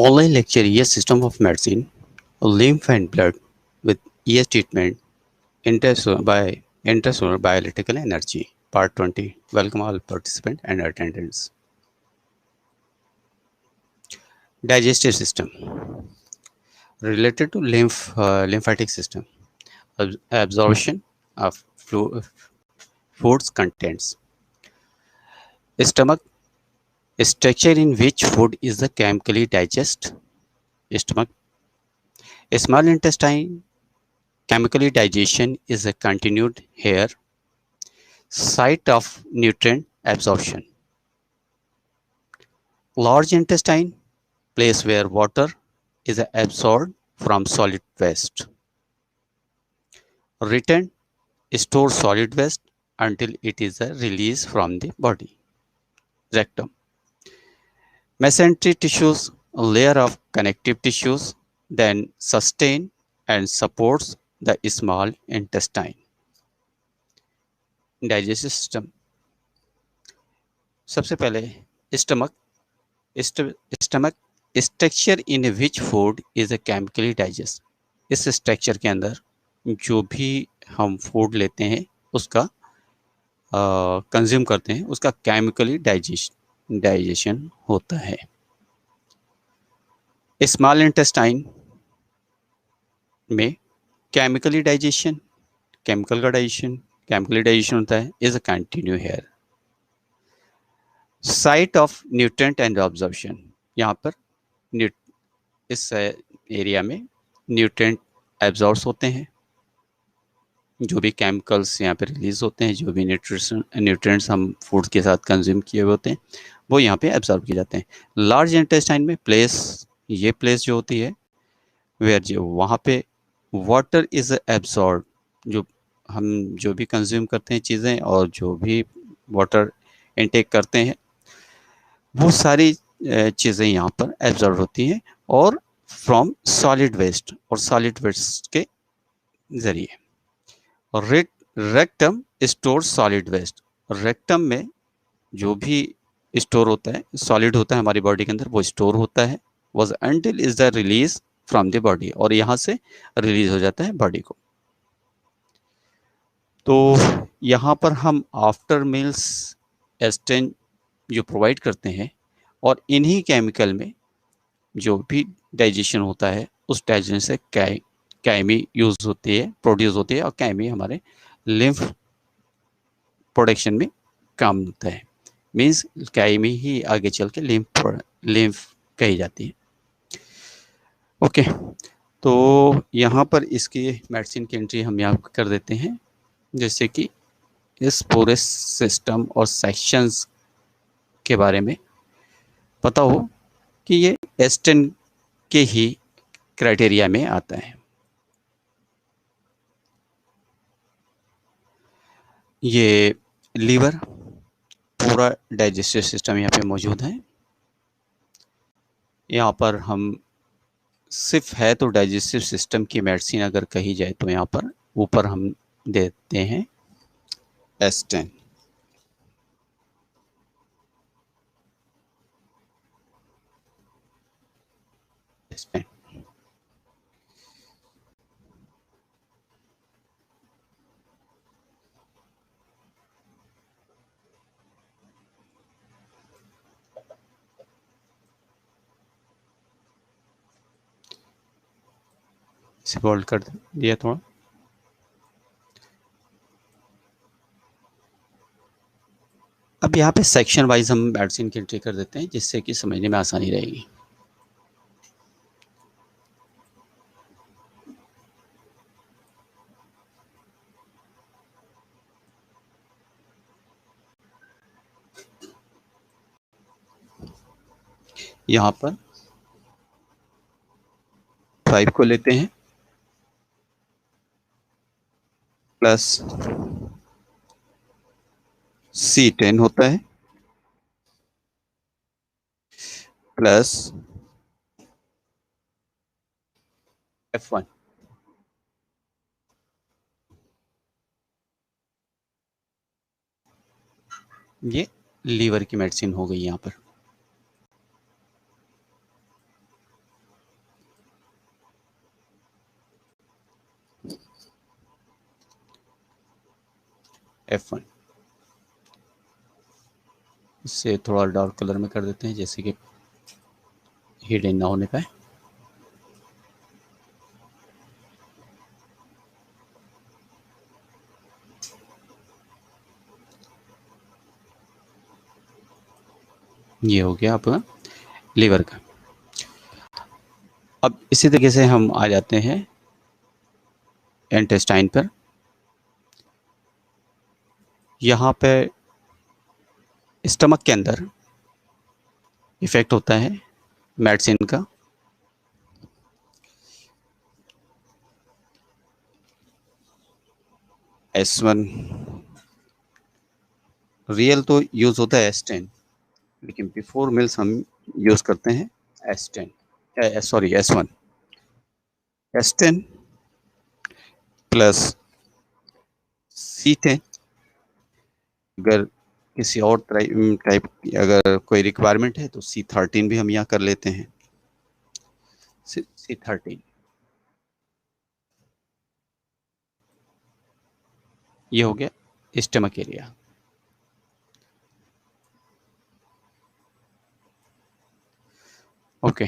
Online lecture ES system of medicine, lymph and blood with ES treatment, intrasolar bioelectrical energy. Part 20. Welcome all participants and attendants. Digestive system related to lymphatic system, absorption of food's contents, stomach structure in which food is chemically digest, stomach, small intestine. Chemically digestion is a continued here. Site of nutrient absorption. Large intestine, place where water is absorbed from solid waste. Return, store solid waste until it is released from the body. Rectum. Mesentery tissues, a layer of connective tissues, then sustain and supports the small intestine. Digestive system. सबसे पहले stomach stomach structure in which food is chemically digest. इस structure के अंदर जो भी हम food लेते हैं उसका कंज्यूम करते हैं उसका केमिकली डाइजेशन होता है. स्मॉल इंटेस्टाइन में केमिकली डाइजेशन होता है is a continue here. Site of nutrient and absorption. यहाँ पर इस एरिया में न्यूट्रेंट एब्जॉर्ब होते हैं, जो भी केमिकल्स यहाँ पे रिलीज होते हैं, जो भी न्यूट्रिएंट्स हम फूड के साथ कंज्यूम किए हुए होते हैं वो यहाँ पे एब्जॉर्ब किए जाते हैं. लार्ज इंटेस्टाइन में ये प्लेस जो होती है वेयर जो वहाँ पे वाटर इज एब्जॉर्ब. जो भी कंज्यूम करते हैं चीज़ें और जो भी वाटर इनटेक करते हैं वो सारी चीज़ें यहाँ पर एब्जॉर्ब होती हैं और फ्रॉम सॉलिड वेस्ट के जरिए. Rectum store solid waste. Rectum में जो भी स्टोर होता है सॉलिड होता है हमारी बॉडी के अंदर वो स्टोर होता है was until is the release from the body, और यहाँ से रिलीज हो जाता है बॉडी को. तो यहाँ पर हम आफ्टर मील्स एस्टेन जो प्रोवाइड करते हैं और इन्हीं केमिकल में जो भी डाइजेशन होता है उस डाइजेशन से कैमी यूज होती है, प्रोड्यूस होती है, और कैमी हमारे लिम्फ प्रोडक्शन में काम होता है. मीन्स कैमी ही आगे चल के लिम्फ कही जाती है. ओके, तो यहाँ पर इसकी मेडिसिन की एंट्री हम यहाँ कर देते हैं, जैसे कि इस पूरे सिस्टम और सेक्शंस के बारे में पता हो कि ये एस्टेन के ही क्राइटेरिया में आता है. ये लीवर, पूरा डाइजेस्टिव सिस्टम यहाँ पे मौजूद है. यहाँ पर हम सिर्फ है तो डाइजेस्टिव सिस्टम की मेडिसिन अगर कही जाए तो यहाँ पर ऊपर हम देते हैं एस्टेन. इसे बोल्ड कर दिया थोड़ा. अब यहाँ पे सेक्शन वाइज हम मेडिसिन की एंट्री कर देते हैं जिससे कि समझने में आसानी रहेगी. यहाँ पर 5 को लेते हैं प्लस C10 होता है प्लस F1. ये लीवर की मेडिसिन हो गई यहाँ पर. F1। इससे थोड़ा डार्क कलर में कर देते हैं, जैसे कि हिडन ना होने पाए। ये हो गया आपका लीवर का। अब इसी तरीके से हम आ जाते हैं इंटेस्टाइन पर। यहाँ पे स्टमक के अंदर इफेक्ट होता है मेडिसिन का। S1 रियल तो यूज होता है S10, लेकिन बिफोर मिल्स हम यूज करते हैं S10, sorry S1। S10 plus C10। अगर किसी और टाइप की अगर कोई रिक्वायरमेंट है तो C13 भी हम यहाँ कर लेते हैं। C13 ये हो गया स्टमक एरिया। ओके,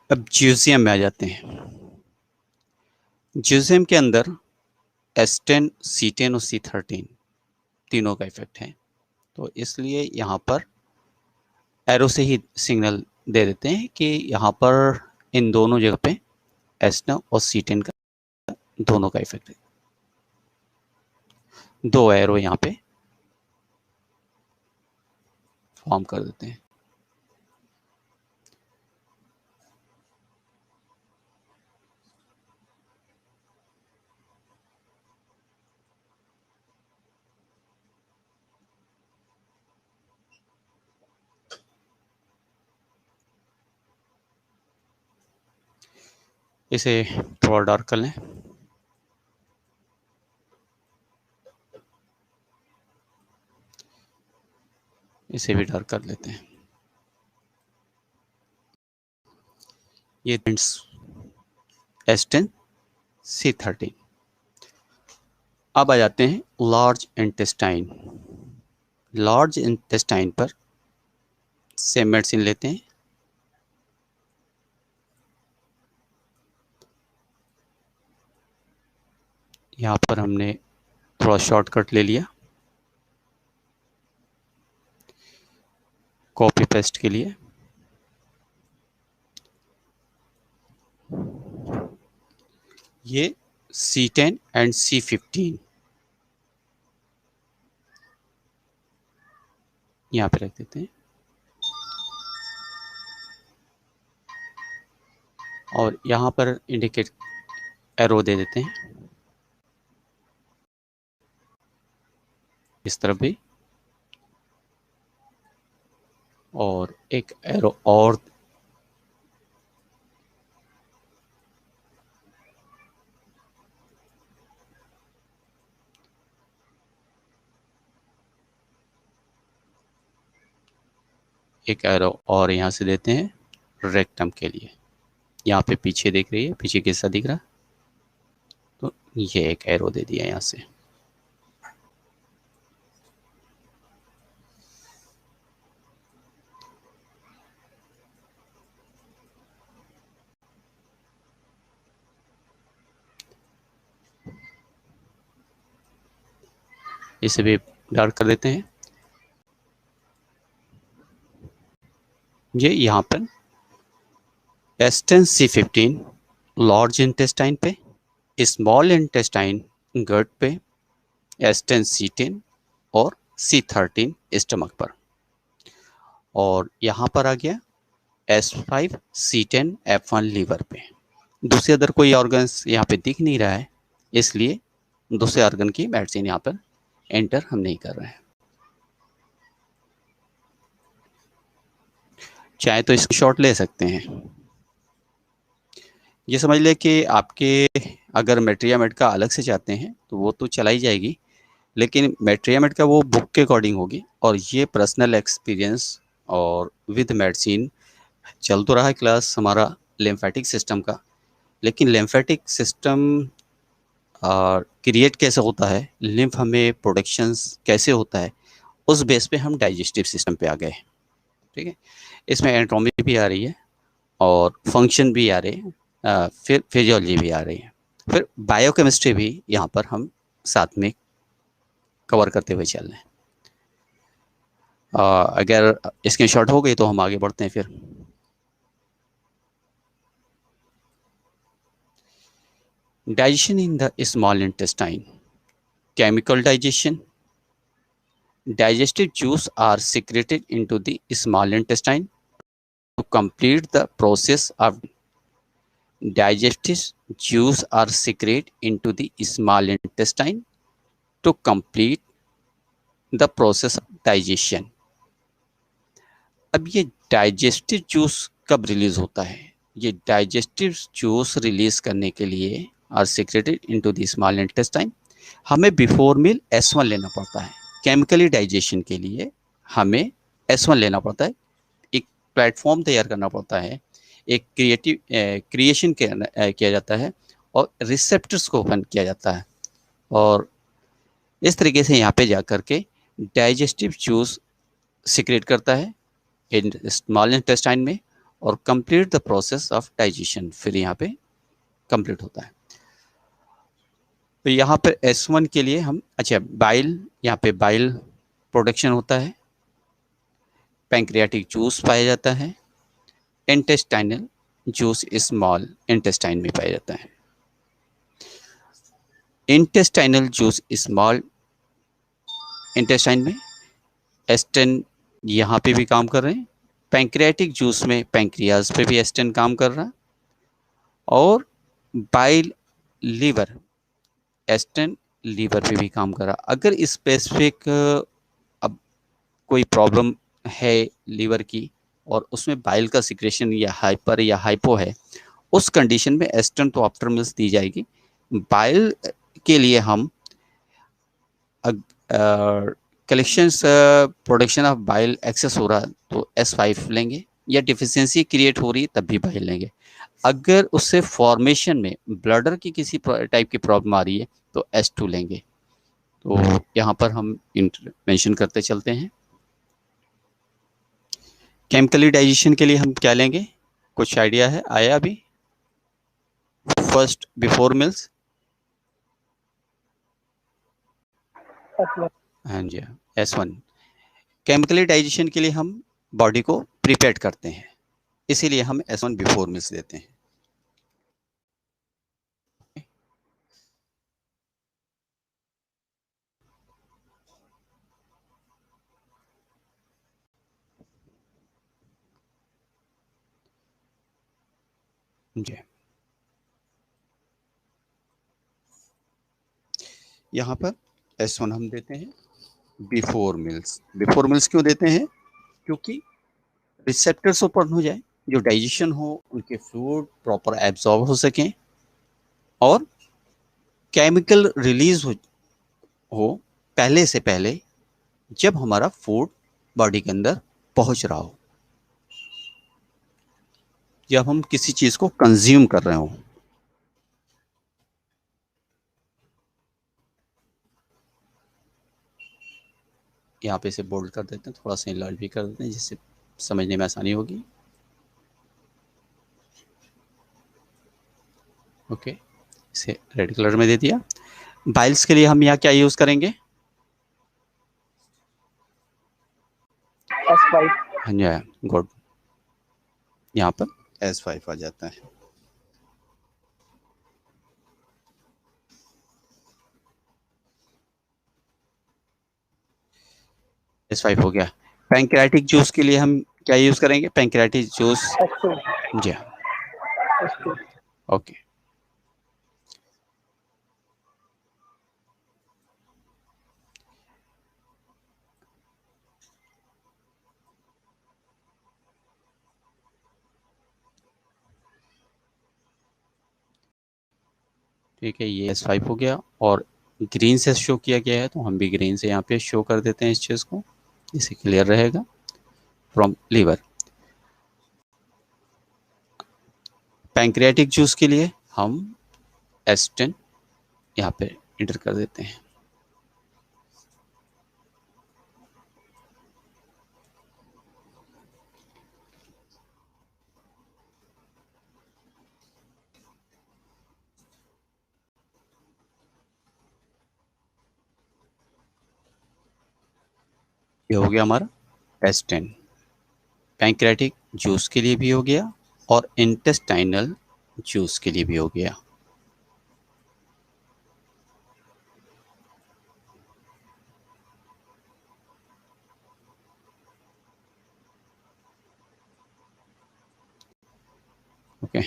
अब ज्यूसियम में आ जाते हैं। ज्यूसियम के अंदर S10, C10 और C13 तीनों का इफेक्ट है, तो इसलिए यहाँ पर एरो से ही सिग्नल दे देते हैं कि यहाँ पर इन दोनों जगह पे S10 और C10 का दोनों का इफेक्ट है। दो एरो यहाँ पे फॉर्म कर देते हैं। इसे थोड़ा डार्क कर लें। इसे भी डार्क कर लेते हैं। ये S10, C13। अब आ जाते हैं लार्ज इंटेस्टाइन। लार्ज इंटेस्टाइन पर सेम मेडिसिन लेते हैं। यहाँ पर हमने थोड़ा शॉर्टकट ले लिया कॉपी पेस्ट के लिए। ये C10 एंड C15 यहाँ पे रख देते हैं और यहाँ पर इंडिकेट एरो दे देते हैं। इस तरफ भी और एक एरो और और यहाँ से देते हैं रेक्टम के लिए। यहाँ पे पीछे देख रही है, पीछे कैसा दिख रहा, तो ये एक एरो दे दिया यहाँ से। इसे भी डार्क कर देते हैं। ये यहाँ पर S10, C15 लार्ज इंटेस्टाइन पे, स्मॉल इंटेस्टाइन गट पे, S10, C10 और C13 स्टमक पर, और यहाँ पर आ गया S5, C10, F1 लीवर पे। दूसरे अदर कोई ऑर्गन्स यहाँ पे दिख नहीं रहा है, इसलिए दूसरे ऑर्गन की मेडिसिन यहाँ पर एंटर हम नहीं कर रहे हैं। चाहे तो इसकी शॉट ले सकते हैं। ये समझ ले कि आपके अगर मेट्रिया मेड का अलग से चाहते हैं तो वो तो चलाई जाएगी, लेकिन मेट्रियामेड का वो बुक के अकॉर्डिंग होगी, और ये पर्सनल एक्सपीरियंस और विद मेडिसिन। चल तो रहा है क्लास हमारा लिम्फेटिक सिस्टम का, लेकिन लिम्फेटिक सिस्टम क्रिएट कैसे होता है, लिम्फ हमें प्रोडक्शंस कैसे होता है, उस बेस पे हम डाइजेस्टिव सिस्टम पे आ गए। ठीक है, इसमें एनाटॉमी भी आ रही है और फंक्शन भी आ रहे हैं, फिर फिजियोलॉजी भी आ रही है, फिर बायोकेमिस्ट्री भी यहाँ पर हम साथ में कवर करते हुए चल रहे हैं। अगर इसके शॉर्ट हो गई तो हम आगे बढ़ते हैं फिर। Digestion in the small intestine, chemical digestion, digestive juice are secreted into the small intestine to complete the process of digestive juice are secreted into the small intestine to complete the process of digestion। अब ये digestive juice कब release होता है? ये digestive juice release करने के लिए are secreted into the small intestine. हमें बिफोर मील S1 लेना पड़ता है। केमिकली डाइजेशन के लिए हमें S1 लेना पड़ता है, एक प्लेटफॉर्म तैयार करना पड़ता है, एक क्रिएशन किया जाता है और रिसेप्टर्स को ओपन किया जाता है, और इस तरीके से यहाँ पे जा करके डाइजेस्टिव जूस सिक्रेट करता है इन स्मॉल इंटेस्टाइन में, और complete the process of digestion फिर यहाँ पे कंप्लीट होता है। तो यहाँ पर S1 के लिए हम बाइल, यहाँ पे बाइल प्रोडक्शन होता है, पैंक्रियाटिक जूस पाया जाता है, इंटेस्टाइनल जूस स्मॉल इंटेस्टाइन में पाया जाता है। इंटेस्टाइनल जूस स्मॉल इंटेस्टाइन में, एस्टेन यहाँ पे भी काम कर रहे हैं, पैंक्रियाटिक जूस में पैंक्रियाज पे भी एस्टेन काम कर रहा है, और बाइल लीवर, एस्टेन लीवर पे भी काम कर रहा है। अगर स्पेसिफिक अब कोई प्रॉब्लम है लीवर की और उसमें बाइल का सिक्रेशन या हाइपर या हाइपो है, उस कंडीशन में एस्टेन तो आफ्टर मील्स दी जाएगी। बाइल के लिए हम collections production of bile excess हो रहा है तो S5 लेंगे, या डिफिशियंसी क्रिएट हो रही है तब भी बाइल लेंगे। अगर उससे फॉर्मेशन में ब्लडर की किसी टाइप की प्रॉब्लम आ रही है तो S2 लेंगे। तो यहाँ पर हम मेंशन करते चलते हैं। केमिकली डाइजेशन के लिए हम क्या लेंगे, कुछ आइडिया है आया अभी? फर्स्ट बिफोर मिल्स, हाँ जी, S1। केमिकली डाइजेशन के लिए हम बॉडी को प्रिपेयर करते हैं, इसीलिए हम S1 बिफोर मिल्स देते हैं। जी, यहाँ पर S1 हम देते हैं बिफोर मिल्स। बिफोर मिल्स क्यों देते हैं? क्योंकि रिसेप्टर्स ओपन हो जाए, जो डाइजेशन हो उनके फूड प्रॉपर एब्जॉर्ब हो सकें, और केमिकल रिलीज हो पहले से पहले, जब हमारा फूड बॉडी के अंदर पहुंच रहा हो, जब हम किसी चीज को कंज्यूम कर रहे हो। यहाँ पे इसे बोल्ड कर देते हैं, थोड़ा सा लार्ज भी कर देते हैं जिससे समझने में आसानी होगी। ओके, इसे रेड कलर में दे दिया। बाइल्स के लिए हम यहाँ क्या यूज करेंगे? S5। हाँ जी, गुड, यहाँ पर S5 आ जाता है। S5 हो गया। पैंक्रियाटिक जूस के लिए हम क्या यूज करेंगे? Pancreatic juice S2। जी हाँ, S2। ओके, ठीक है, ये S5 हो गया। और ग्रीन से शो किया गया है तो हम भी ग्रीन से यहाँ पे शो कर देते हैं इस चीज़ को, इसे क्लियर रहेगा फ्रॉम लीवर। पैंक्रियाटिक जूस के लिए हम S10 यहाँ पे इंटर कर देते हैं। ये हो गया हमारा S10। पैंक्रियाटिक जूस के लिए भी हो गया और इंटेस्टाइनल जूस के लिए भी हो गया। ओके,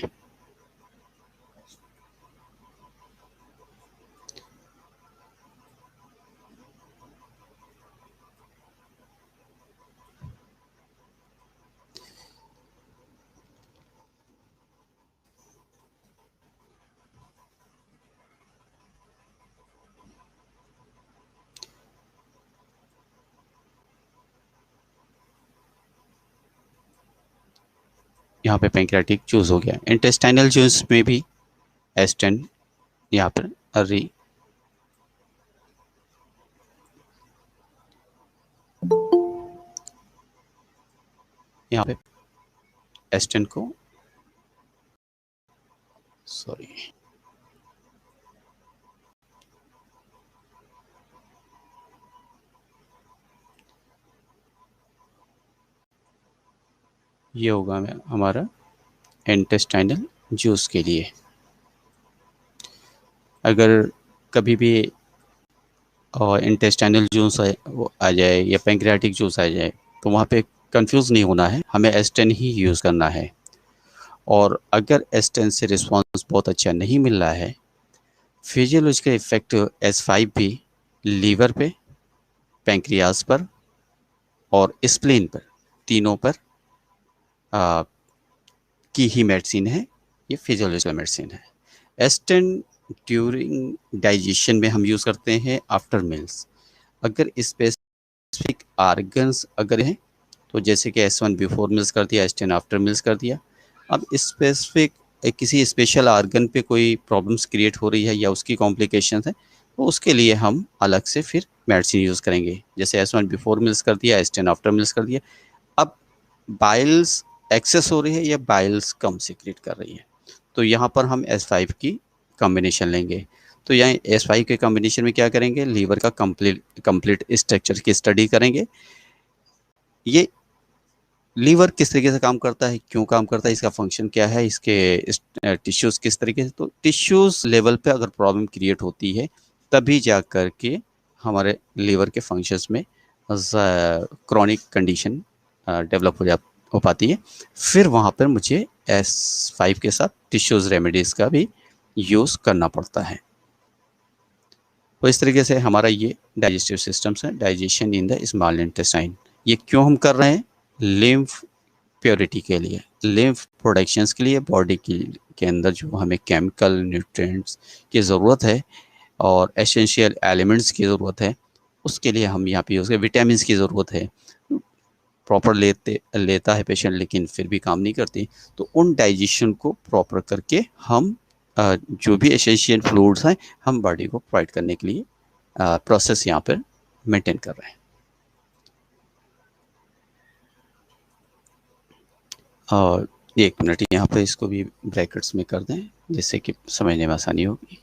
यहाँ पे पैंक्रियाटिक जूस हो गया। इंटेस्टाइनल जूस में भी S10 यहाँ पर यहाँ पे S10 को, सॉरी, ये होगा हमारा इंटेस्टाइनल जूस के लिए। अगर कभी भी इंटेस्टाइनल जूस आ जाए या पैंक्रियाटिक जूस आ जाए तो वहाँ पे कंफ्यूज नहीं होना है, हमें S10 ही यूज़ करना है। और अगर S10 से रिस्पॉन्स बहुत अच्छा नहीं मिल रहा है, फिजियोलॉजिकल इफेक्ट S5 भी लीवर पे, पैंक्रियाज पर और स्प्लीन पर, तीनों पर आ, की ही मेडिसिन है, ये फिजियोलॉजिकल मेडिसिन है। S10 ड्यूरिंग डाइजेशन में हम यूज़ करते हैं आफ्टर मील्स। अगर स्पेसिफिक आर्गन्स अगर हैं तो जैसे कि S1 बिफोर मील्स कर दिया, S10 आफ्टर मील्स कर दिया। अब स्पेसिफिक किसी स्पेशल आर्गन पे कोई प्रॉब्लम्स क्रिएट हो रही है या उसकी कॉम्प्लिकेशंस है तो उसके लिए हम अलग से फिर मेडिसिन यूज़ करेंगे। जैसे S1 बिफोर मील्स कर दिया, S10 आफ्टर मील्स कर दिया। अब बाइल्स एक्सेस हो रही है या बाइल्स कम सीक्रेट कर रही है तो यहाँ पर हम S5 की कॉम्बिनेशन लेंगे। तो यहाँ S5 के कॉम्बिनेशन में क्या करेंगे, लीवर का कंप्लीट स्ट्रक्चर की स्टडी करेंगे। ये लीवर किस तरीके से काम करता है, क्यों काम करता है, इसका फंक्शन क्या है, इसके टिश्यूज किस तरीके से, तो टिश्यूज लेवल पे अगर प्रॉब्लम क्रिएट होती है तभी जा कर के हमारे लीवर के फंक्शंस में क्रॉनिक कंडीशन डेवलप हो पाती है। फिर वहाँ पर मुझे S5 के साथ टिश्यूज रेमेडीज़ का भी यूज़ करना पड़ता है। तो इस तरीके से हमारा ये डाइजेस्टिव सिस्टम्स है, digestion in the small intestine. ये क्यों हम कर रहे हैं, लिम्फ प्योरिटी के लिए, लिम्फ प्रोडक्शंस के लिए, बॉडी के अंदर जो हमें केमिकल न्यूट्रिएंट्स की ज़रूरत है और एसेंशियल एलिमेंट्स की ज़रूरत है, उसके लिए हम यहाँ पे यूज़ करें। विटामिन की ज़रूरत है, प्रॉपर लेता है पेशेंट लेकिन फिर भी काम नहीं करती, तो उन डाइजेशन को प्रॉपर करके हम जो भी एसेंशियल फ्लूइड्स हैं हम बॉडी को प्रोवाइड करने के लिए प्रोसेस यहाँ पर मेंटेन कर रहे हैं। और 1 मिनट यहाँ पे इसको भी ब्रैकेट्स में कर दें जिससे कि समझने में आसानी होगी।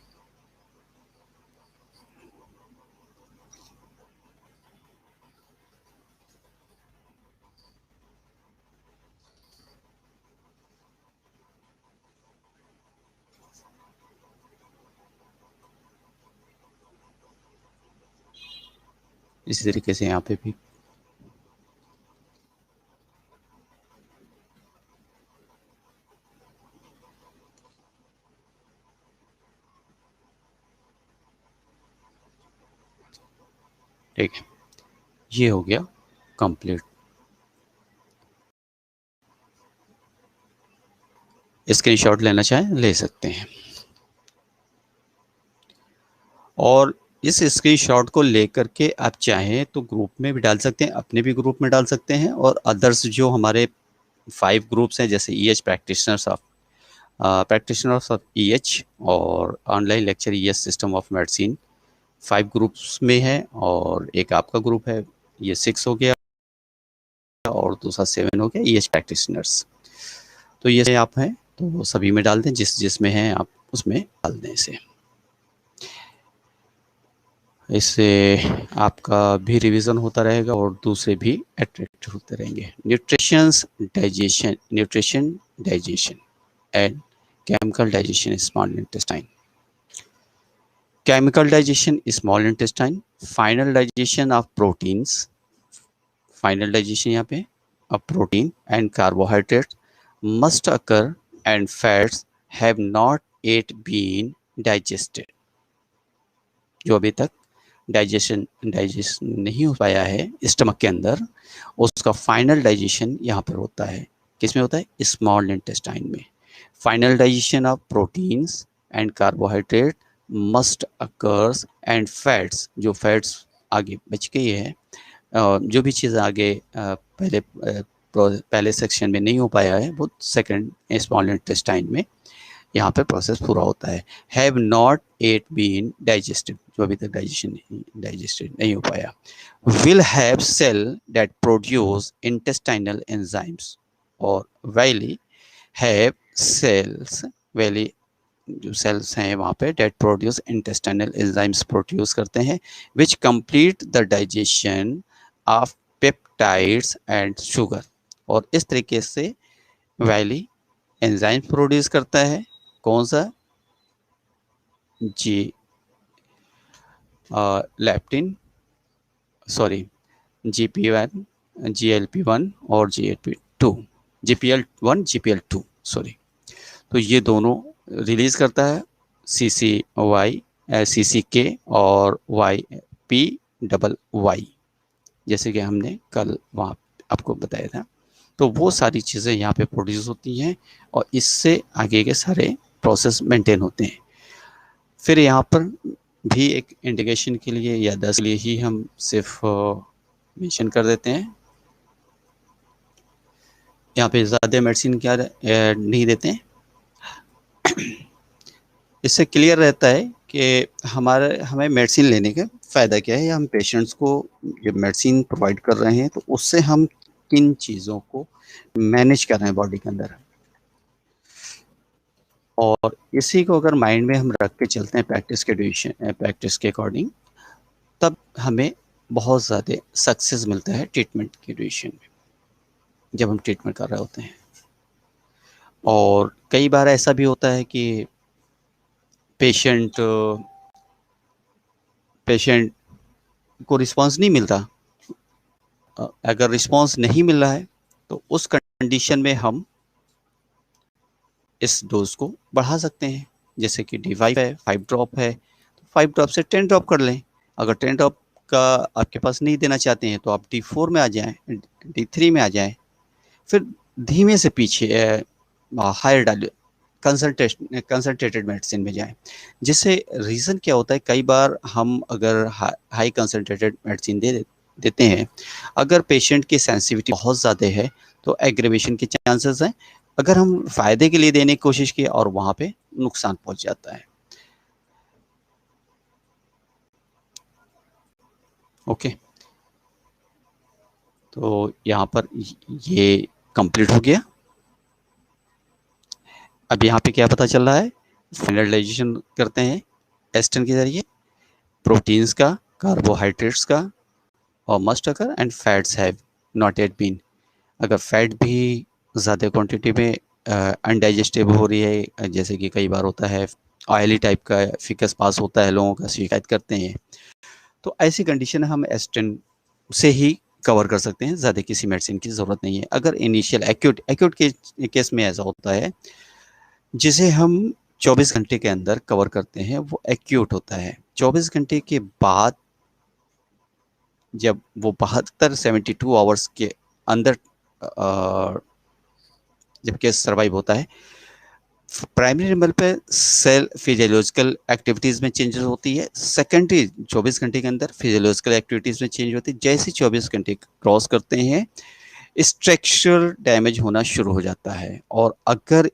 इसी तरीके से यहाँ पे भी ठीक है, ये हो गया कंप्लीट। स्क्रीनशॉट लेना चाहें ले सकते हैं। और इस स्क्रीनशॉट को लेकर के आप चाहें तो ग्रुप में भी डाल सकते हैं, अपने भी ग्रुप में डाल सकते हैं, और अदर्स जो हमारे 5 ग्रुप्स हैं, जैसे EH प्रैक्टिशनर्स ऑफ EH और online lecture EH system of medicine, 5 groups में है, और एक आपका ग्रुप है, ये 6 हो गया, और दूसरा 7 हो गया EH प्रैक्टिशनर्स। तो ये आप हैं तो वो सभी में डाल दें, जिसमें हैं आप उसमें डाल दें इसे। इससे आपका भी रिवीजन होता रहेगा और दूसरे भी अट्रैक्ट होते रहेंगे। Nutrition digestion and chemical digestion small intestine. Chemical digestion small intestine, final digestion of proteins, final digestion यहाँ पे of protein and carbohydrate must occur and fats have not yet been digested। जो अभी तक digestion नहीं हो पाया है stomach के अंदर, उसका फाइनल डाइजेशन यहाँ पर होता है। किसमें होता है? स्मॉल इंटेस्टाइन में। Final digestion of proteins and carbohydrate must occurs and fats, जो फैट्स आगे बच गई है, जो भी चीज़ आगे पहले सेक्शन में नहीं हो पाया है, वो सेकंड स्मॉल इंटेस्टाइन में यहाँ पे प्रोसेस पूरा होता है। Have not yet been digested, जो अभी तक डाइजेस्टेड नहीं हो पाया। Will have cell that produce intestinal enzymes, और वैली हैव सेल्स, वैली जो सेल्स हैं वहाँ पे that produce intestinal enzymes produce करते हैं, which complete the digestion of peptides and sugar. और इस तरीके से वैली एंजाइम प्रोड्यूस करता है। कौन सा? जी लेप्टिन, सॉरी GP1, GLP1 और GLP2, GPL1 GPL2 सॉरी। तो ये दोनों रिलीज करता है CCK और YPYY, जैसे कि हमने कल वहाँ आपको बताया था। तो वो सारी चीज़ें यहाँ पे प्रोड्यूस होती हैं और इससे आगे के सारे प्रोसेस मेंटेन होते हैं। फिर यहाँ पर भी एक इंडिकेशन के लिए या 10 के लिए ही हम सिर्फ मेंशन कर देते हैं। यहाँ पे ज़्यादा मेडिसिन क्या नहीं देते हैं। इससे क्लियर रहता है कि हमें मेडिसिन लेने का फ़ायदा क्या है, या हम पेशेंट्स को जो मेडिसिन प्रोवाइड कर रहे हैं तो उससे हम किन चीज़ों को मैनेज कर रहे हैं बॉडी के अंदर। और इसी को अगर माइंड में हम रख के चलते हैं प्रैक्टिस के अकॉर्डिंग, तब हमें बहुत ज़्यादा सक्सेस मिलता है ट्रीटमेंट के ड्यूरेशन में, जब हम ट्रीटमेंट कर रहे होते हैं। और कई बार ऐसा भी होता है कि पेशेंट को रिस्पांस नहीं मिलता। अगर रिस्पांस नहीं मिल रहा है तो उस कंडीशन में हम इस डोज को बढ़ा सकते हैं। जैसे कि D5 है, 5 ड्रॉप है, तो 5 ड्रॉप से 10 ड्रॉप कर लें। अगर 10 ड्रॉप का आपके पास नहीं देना चाहते हैं तो आप D4 में आ जाएं, D3 में आ जाएं, फिर धीमे से पीछे हायर डाल कंसनट्रेटेड मेडिसिन में जाएं। जिससे रीज़न क्या होता है, कई बार हम अगर हाई कंसनट्रेटेड मेडिसिन देते हैं, अगर पेशेंट की सेंसिटिविटी बहुत ज़्यादा है तो एग्रेवेशन के चांसेस हैं। अगर हम फ़ायदे के लिए देने की कोशिश की और वहाँ पे नुकसान पहुँच जाता है। ओके, तो यहाँ पर ये कंप्लीट हो गया। अब यहाँ पे क्या पता चल रहा है, फाइनलाइजेशन करते हैं एस्टन के जरिए प्रोटीन्स का, कार्बोहाइड्रेट्स का, और must occur and fats have not yet been. अगर फैट भी ज़्यादा क्वांटिटी में अनडाइजेस्टेबल हो रही है, जैसे कि कई बार होता है ऑयली टाइप का फिकस पास होता है, लोगों का शिकायत करते हैं, तो ऐसी कंडीशन हम एस्टन से ही कवर कर सकते हैं, ज़्यादा किसी मेडिसिन की ज़रूरत नहीं है। अगर इनिशियल एक्यूट के केस में ऐसा होता है जिसे हम 24 घंटे के अंदर कवर करते हैं, वो एक्यूट होता है। 24 घंटे के बाद जब वो 72 आवर्स के अंदर जब केस सर्वाइव होता है, प्राइमरी लेवल पे सेल फिजियोलॉजिकल एक्टिविटीज़ में चेंजेस होती है, सेकेंडरी 24 घंटे के अंदर फिजियोलॉजिकल एक्टिविटीज़ में चेंज होती है। जैसे 24 घंटे क्रॉस करते हैं स्ट्रक्चरल डैमेज होना शुरू हो जाता है, और अगर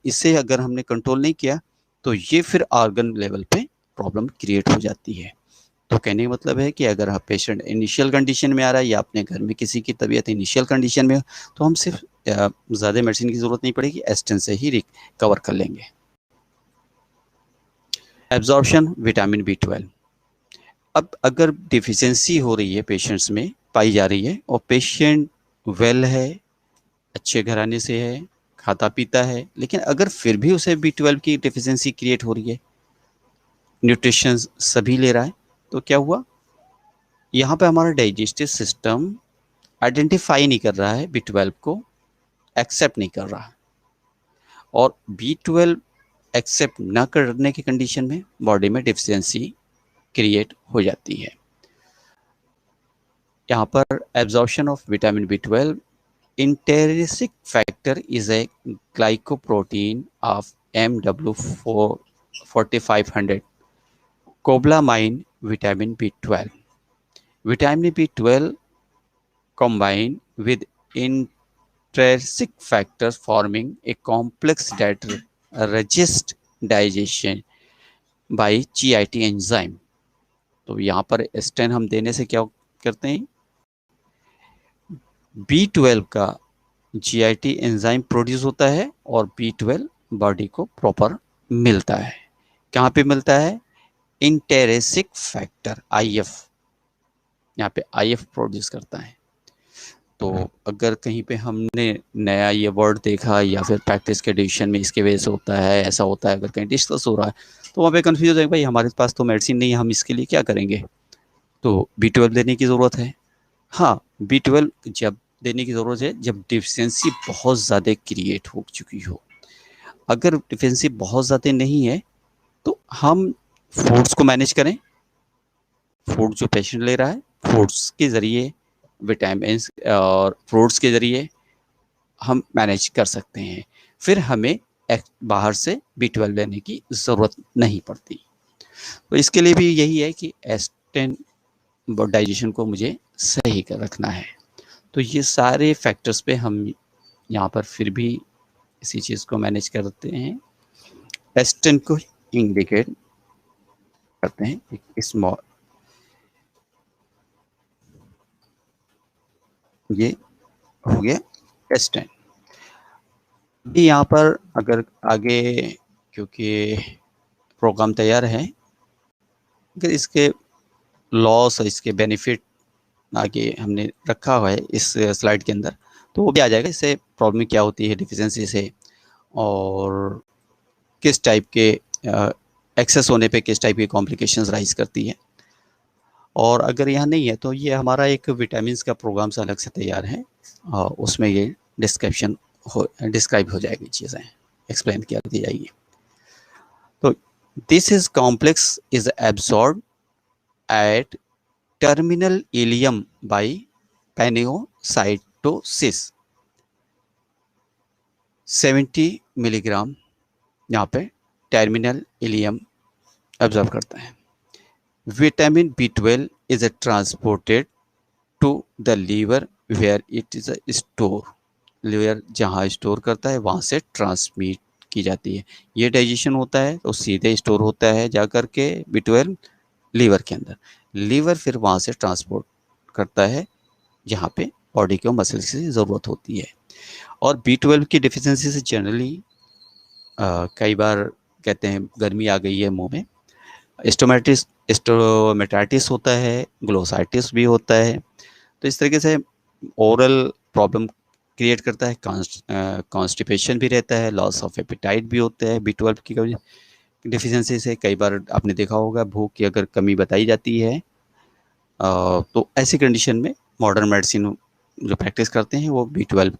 हमने कंट्रोल नहीं किया तो ये फिर ऑर्गन लेवल पे प्रॉब्लम क्रिएट हो जाती है। तो कहने का मतलब है कि अगर आप पेशेंट इनिशियल कंडीशन में आ रहा है या अपने घर में किसी की तबीयत इनिशियल कंडीशन में हो, तो हम सिर्फ ज़्यादा मेडिसिन की ज़रूरत नहीं पड़ेगी, एस्टेन से ही रिकवर कर लेंगे। Absorption vitamin B12। अब अगर डिफिशियंसी हो रही है पेशेंट्स में, पाई जा रही है, और पेशेंट वेल है, अच्छे घराने से है, खाता पीता है, लेकिन अगर फिर भी उसे B12 की डिफिशियंसी क्रिएट हो रही है, न्यूट्रिशन सभी ले रहा है, तो क्या हुआ, यहाँ पे हमारा डाइजेस्टिव सिस्टम आइडेंटिफाई नहीं कर रहा है, B12 को एक्सेप्ट नहीं कर रहा, और B12 एक्सेप्ट ना करने की कंडीशन में बॉडी में डिफिशियंसी क्रिएट हो जाती है। यहाँ पर absorption of vitamin B12, intrinsic factor is a glycoprotein of MW4500 cobalamin vitamin B12. Vitamin B12 combine with intrinsic factors forming a complex that resists digestion by GIT enzyme. तो यहाँ पर stand हम देने से क्या करते हैं, B12 का GIT एंजाइम प्रोड्यूस होता है और B12 बॉडी को प्रॉपर मिलता है। कहाँ पे मिलता है, इंटेरिसिक फैक्टर IF, यहाँ पे IF प्रोड्यूस करता है। तो अगर कहीं पे हमने नया ये वर्ड देखा या फिर प्रैक्टिस के डिसीजन में इसके वजह से होता है, ऐसा होता है, अगर कहीं डिस्कस हो रहा है, तो वहाँ पे कंफ्यूज हो जाएगा, भाई हमारे पास तो मेडिसिन नहीं है, हम इसके लिए क्या करेंगे, तो B12 देने की ज़रूरत है। हाँ, B12 जब देने की ज़रूरत है जब डिफिशियंसी बहुत ज़्यादा क्रिएट हो चुकी हो। अगर डिफिशियंसी बहुत ज़्यादा नहीं है तो हम फूड्स को मैनेज करें, फूड जो पेशेंट ले रहा है फूड्स के ज़रिए, विटामिन और फ्रूट्स के ज़रिए हम मैनेज कर सकते हैं, फिर हमें बाहर से B12 लेने की ज़रूरत नहीं पड़ती। तो इसके लिए भी यही है कि एस्टेन डाइजेशन को मुझे सही कर रखना है। तो ये सारे फैक्टर्स पे हम यहाँ पर फिर भी इसी चीज़ को मैनेज करते हैं, एस्टेन को इंडिकेट करते हैं एक स्मॉल, ये हो गया एस्टेन। भी यहाँ पर अगर आगे, क्योंकि प्रोग्राम तैयार है, अगर इसके लॉस और इसके बेनिफिट आगे हमने रखा हुआ है इस स्लाइड के अंदर, तो वो भी आ जाएगा, इससे प्रॉब्लम क्या होती है डिफिशियंसी से, और किस टाइप के एक्सेस होने पे किस टाइप की कॉम्प्लिकेशंस राइज करती है। और अगर यहाँ नहीं है तो ये हमारा एक विटामिन का प्रोग्राम से अलग से तैयार है, उसमें ये डिस्क्राइब हो जाएगी, चीज़ें एक्सप्लेन किया दी जाएगी। तो this is complex is absorb at terminal ileum by pinocytosis 70 milligram यहाँ पे टर्मिनल इलियम एब्जॉर्ब करता है। Vitamin B12 is transported to the liver where it is store, liver जहाँ स्टोर करता है वहाँ से ट्रांसमिट की जाती है। ये डाइजेशन होता है तो सीधे स्टोर होता है जा कर के B12 लीवर के अंदर, लीवर फिर वहाँ से ट्रांसपोर्ट करता है जहाँ पे बॉडी को मसल्स की ज़रूरत होती है। और B12 की डिफिशियंसी से जनरली कई बार कहते हैं गर्मी आ गई है मुंह में, स्टोमेटाइटिस होता है, ग्लोसाइटिस भी होता है, तो इस तरीके से ओरल प्रॉब्लम क्रिएट करता है, कॉन्स्टिपेशन भी रहता है, लॉस ऑफ एपेटाइट भी होता है B12 की डिफिशियंसी से। कई बार आपने देखा होगा भूख की अगर कमी बताई जाती है, तो ऐसी कंडीशन में मॉडर्न मेडिसिन जो प्रैक्टिस करते हैं वो B12